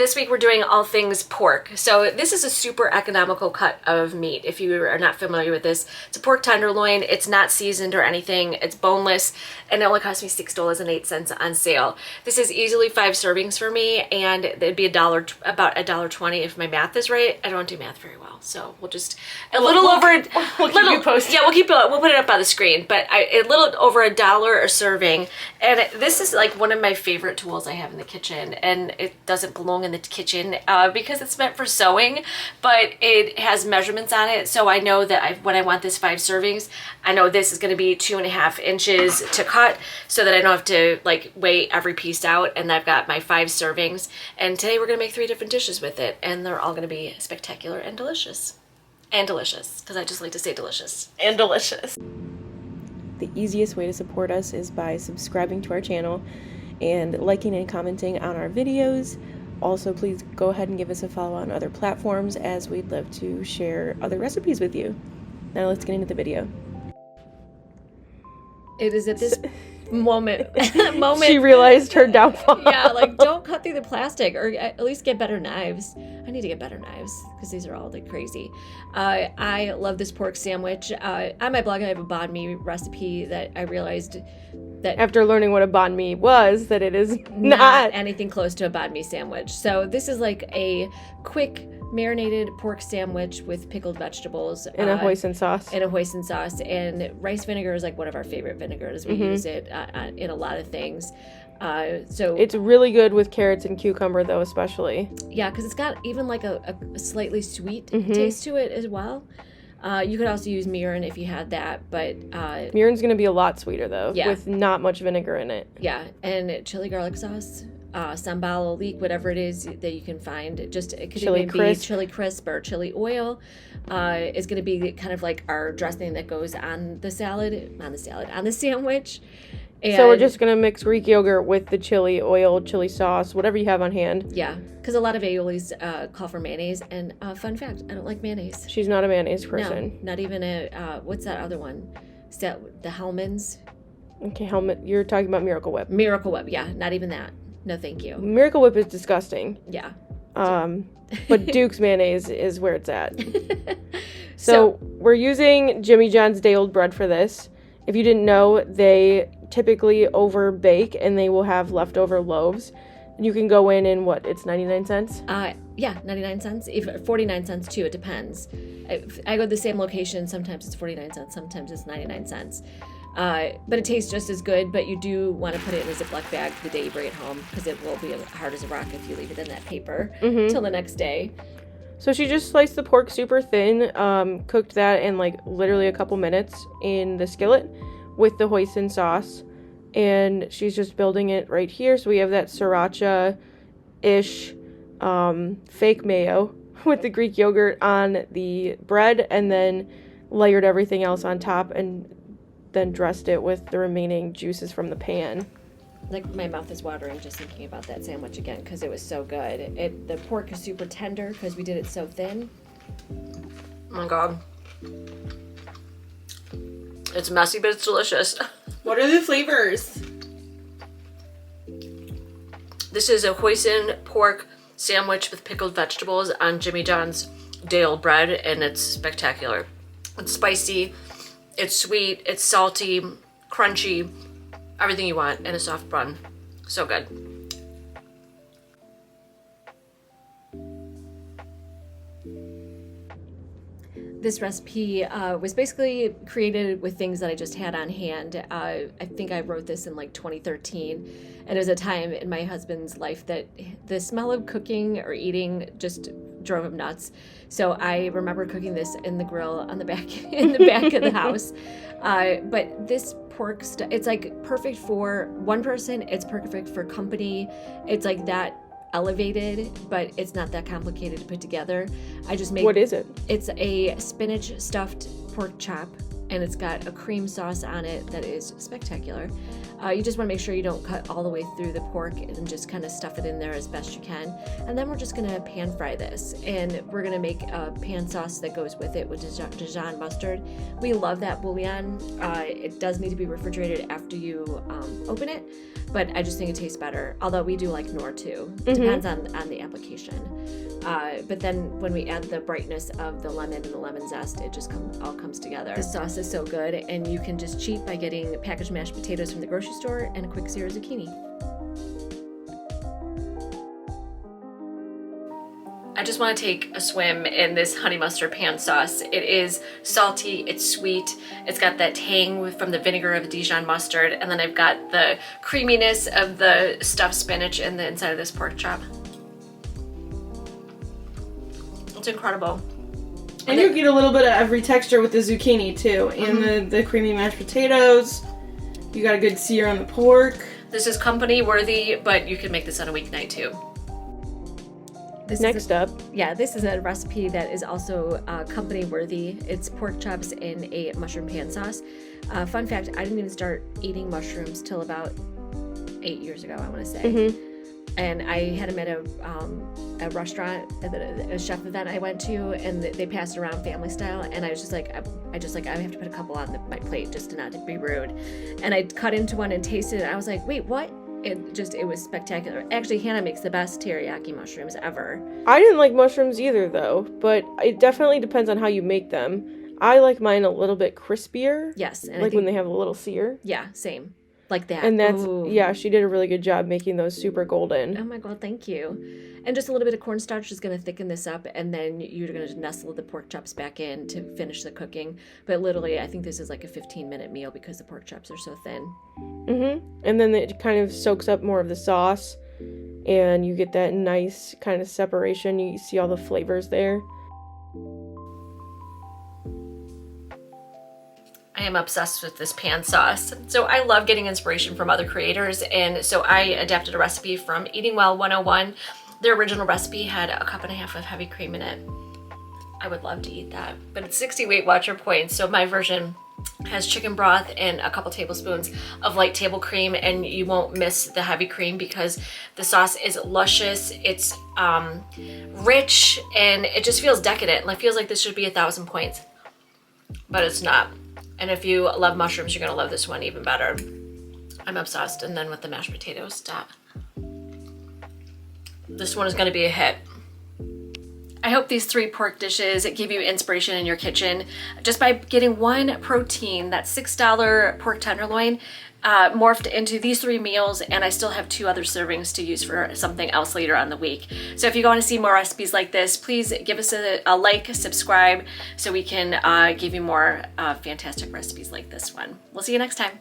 this week we're doing all things pork. So this is a super economical cut of meat. If you are not familiar with this, it's a pork tenderloin. It's not seasoned or anything. It's boneless, and it only cost me $6.08 on sale. This is easily 5 servings for me, and it'd be about $1.20 if my math is right. I don't do math very well, so we'll just we'll keep you posted. Yeah, we'll put it up on the screen. But a little over $1 a serving, and this is like one of my favorite tools I have in the kitchen, and it doesn't belong in the kitchen because it's meant for sewing, but it has measurements on it, so I know that when I want this 5 servings, I know this is going to be 2.5 inches to cut, so that I don't have to like weigh every piece out, and I've got my 5 servings, and today we're going to make 3 different dishes with it, and they're all going to be spectacular and delicious. And delicious, because I just like to say delicious. And delicious. The easiest way to support us is by subscribing to our channel and liking and commenting on our videos. Also, please go ahead and give us a follow on other platforms, as we'd love to share other recipes with you. Now let's get into the video. It is at this moment she realized her downfall. Yeah, like don't cut through the plastic, or at least get better knives. I need to get better knives because these are all like crazy. I love this pork sandwich. On my blog I have a banh mi recipe that I realized that after learning what a banh mi was, that it is not anything close to a banh mi sandwich. So this is like a quick marinated pork sandwich with pickled vegetables and a hoisin sauce. And rice vinegar is like one of our favorite vinegars. We use it in a lot of things. So it's really good with carrots and cucumber, though, especially. Yeah, because it's got even like a slightly sweet taste to it as well. You could also use mirin if you had that, but mirin's going to be a lot sweeter, though, with not much vinegar in it. Yeah, and chili garlic sauce, sambal leek, whatever it is that you can find. It could even be chili crisp or chili oil. Is going to be kind of like our dressing that goes on the sandwich. And so we're just going to mix Greek yogurt with the chili oil, chili sauce, whatever you have on hand. Yeah, because a lot of aiolis call for mayonnaise. And fun fact, I don't like mayonnaise. She's not a mayonnaise person. No, not even what's that other one? Is that the Hellmann's? Okay, you're talking about Miracle Whip. Miracle Whip, yeah, not even that. No, thank you. Miracle Whip is disgusting. Yeah. But Duke's mayonnaise is where it's at. So we're using Jimmy John's day-old bread for this. If you didn't know, they typically over bake and they will have leftover loaves. You can go in and it's 99 cents? Yeah, 99 cents. 49 cents too, it depends. I go to the same location, sometimes it's 49 cents, sometimes it's 99 cents. But it tastes just as good, but you do want to put it in a Ziploc bag the day you bring it home, because it will be hard as a rock if you leave it in that paper till the next day. So she just sliced the pork super thin, cooked that in like literally a couple minutes in the skillet with the hoisin sauce, and she's just building it right here. So we have that sriracha-ish fake mayo with the Greek yogurt on the bread, and then layered everything else on top, and then dressed it with the remaining juices from the pan. Like, my mouth is watering just thinking about that sandwich again, because it was so good. The pork is super tender because we did it so thin. Oh my god. It's messy, but it's delicious. What are the flavors? This is a hoisin pork sandwich with pickled vegetables on Jimmy John's day-old bread, and it's spectacular. It's spicy, it's sweet, it's salty, crunchy, everything you want in a soft bun. So good. This recipe was basically created with things that I just had on hand. I think I wrote this in like 2013, and it was a time in my husband's life that the smell of cooking or eating just drove him nuts. So I remember cooking this in the grill on the back of the house. But this pork it's like perfect for one person. It's perfect for company. It's like that elevated, but it's not that complicated to put together. I just made. What is it? It's a spinach stuffed pork chop and it's got a cream sauce on it that is spectacular. You just want to make sure you don't cut all the way through the pork and just kind of stuff it in there as best you can. And then we're just going to pan fry this, and we're going to make a pan sauce that goes with it, which is Dijon mustard. We love that bouillon. It does need to be refrigerated after you open it, but I just think it tastes better. Although we do like Knorr too. Depends on the application. But then when we add the brightness of the lemon and the lemon zest, it just all comes together. The sauce is so good, and you can just cheat by getting packaged mashed potatoes from the grocery store and a quick sear of zucchini. I just want to take a swim in this honey mustard pan sauce. It is salty, it's sweet, it's got that tang from the vinegar of the Dijon mustard, and then I've got the creaminess of the stuffed spinach in the inside of this pork chop. It's incredible. And you get a little bit of every texture with the zucchini too, and the creamy mashed potatoes. You got a good sear on the pork. This is company worthy, but you can make this on a weeknight too. Next up. Yeah, this is a recipe that is also company worthy. It's pork chops in a mushroom pan sauce. Fun fact, I didn't even start eating mushrooms till about 8 years ago, I want to say. And I had them at a restaurant, a chef event I went to, and they passed it around family style, and I was just like, I have to put a couple on my plate just to not be rude. And I cut into one and tasted it, and I was like, wait, what? It was spectacular. Actually, Hannah makes the best teriyaki mushrooms ever. I didn't like mushrooms either, though, but it definitely depends on how you make them. I like mine a little bit crispier. Yes. And like when they have a little sear. Yeah, same. Like that. And that's, yeah, she did a really good job making those super golden. Oh my God, thank you. And just a little bit of cornstarch is going to thicken this up, and then you're going to nestle the pork chops back in to finish the cooking. But literally, I think this is like a 15-minute meal because the pork chops are so thin. And then it kind of soaks up more of the sauce, and you get that nice kind of separation. You see all the flavors there. I am obsessed with this pan sauce. So I love getting inspiration from other creators, and so I adapted a recipe from Eating Well 101. Their original recipe had 1.5 cups of heavy cream in it. I would love to eat that, but it's 60 Weight Watcher points, so my version has chicken broth and a couple tablespoons of light table cream, and you won't miss the heavy cream because the sauce is luscious, it's rich, and it just feels decadent. Like, feels like this should be 1,000 points, but it's not. And if you love mushrooms, you're gonna love this one even better. I'm obsessed. And then with the mashed potatoes, stop. This one is gonna be a hit. I hope these 3 pork dishes give you inspiration in your kitchen. Just by getting one protein, that $6 pork tenderloin, morphed into these 3 meals, and I still have 2 other servings to use for something else later on the week. So if you want to see more recipes like this, please give us a like, subscribe, so we can give you more fantastic recipes like this one. We'll see you next time.